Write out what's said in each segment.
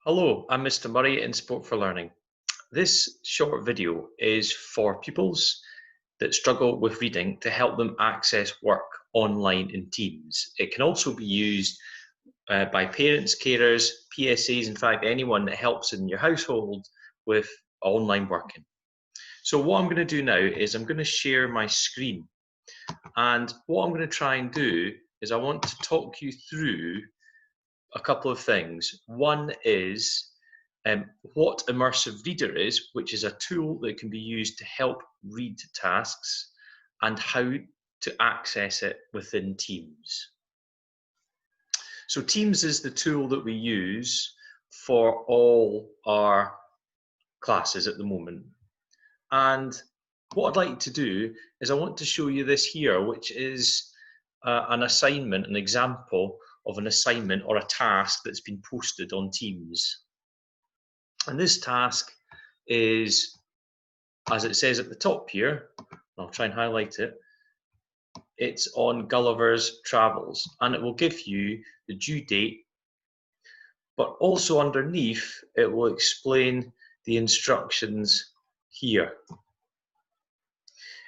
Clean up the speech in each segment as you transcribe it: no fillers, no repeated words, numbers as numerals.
Hello, I'm Mr. Murray in Sport for Learning. This short video is for pupils that struggle with reading to help them access work online in Teams. It can also be used by parents, carers, PSAs, in fact, anyone that helps in your household with online working. So what I'm going to do now is I'm going to share my screen. And what I'm going to try and do is I want to talk you through a couple of things. One is what Immersive Reader is, which is a tool that can be used to help read tasks, and how to access it within Teams. So Teams is the tool that we use for all our classes at the moment. And what I'd like to do is I want to show you this here, which is an assignment, an example of an assignment or a task that's been posted on Teams. And this task is, as it says at the top here, I'll try and highlight it, it's on Gulliver's Travels, and it will give you the due date, but also underneath it will explain the instructions here.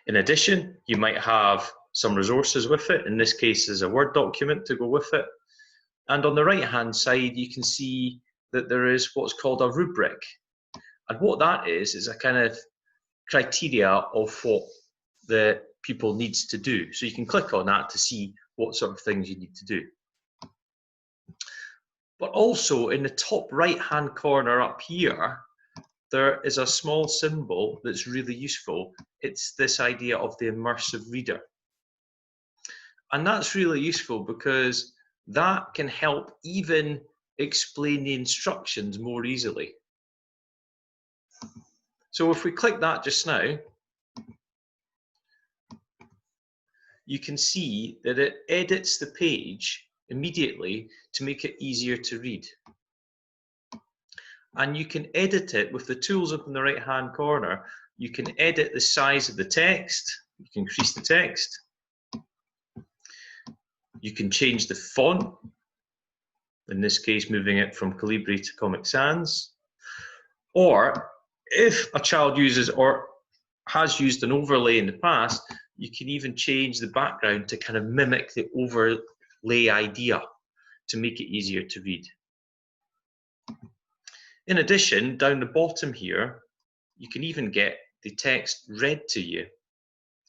In addition, you might have some resources with it. In this case, there's a Word document to go with it. And on the right-hand side, you can see that there is what's called a rubric. And what that is a kind of criteria of what the pupil needs to do. So you can click on that to see what sort of things you need to do. But also in the top right-hand corner up here, there is a small symbol that's really useful. It's this idea of the Immersive Reader. And that's really useful because that can help even explain the instructions more easily. So if we click that just now, you can see that it edits the page immediately to make it easier to read. And you can edit it with the tools up in the right hand corner. You can edit the size of the text, you can increase the text, you can change the font, in this case moving it from Calibri to Comic Sans, or if a child uses or has used an overlay in the past, you can even change the background to kind of mimic the overlay idea to make it easier to read. In addition, down the bottom here, you can even get the text read to you.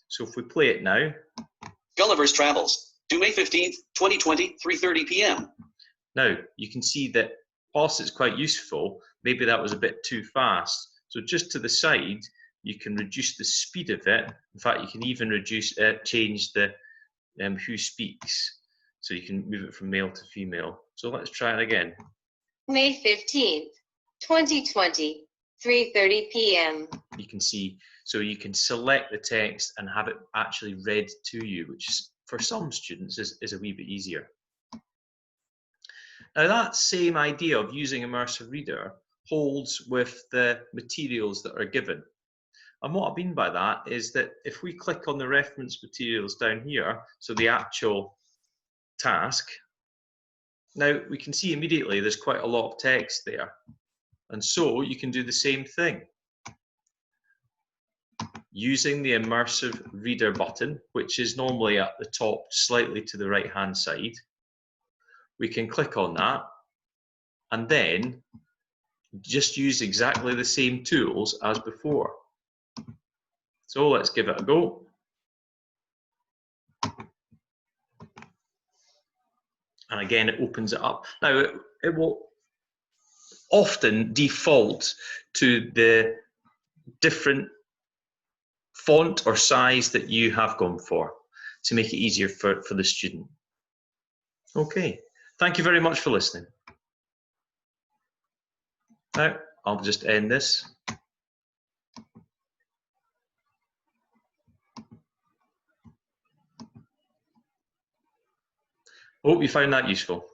So if we play it now. Gulliver's Travels, to May 15th, 2020, 3:30 p.m. Now, you can see that whilst it's quite useful, maybe that was a bit too fast. So just to the side, you can reduce the speed of it. In fact, you can even change the who speaks. So you can move it from male to female. So let's try it again. May 15th, 2020, 3:30 p.m. You can see, so you can select the text and have it actually read to you, which for some students is a wee bit easier. Now that same idea of using Immersive Reader holds with the materials that are given. And what I mean by that is that if we click on the reference materials down here, so the actual task, now we can see immediately there's quite a lot of text there. And so you can do the same thing. Using the Immersive Reader button, which is normally at the top, slightly to the right-hand side, we can click on that and then just use exactly the same tools as before. So let's give it a go. And again, it opens it up. Now, it will often default to the different font or size that you have gone for to make it easier for the student. Okay, thank you very much for listening. Now, I'll just end this. I hope you found that useful.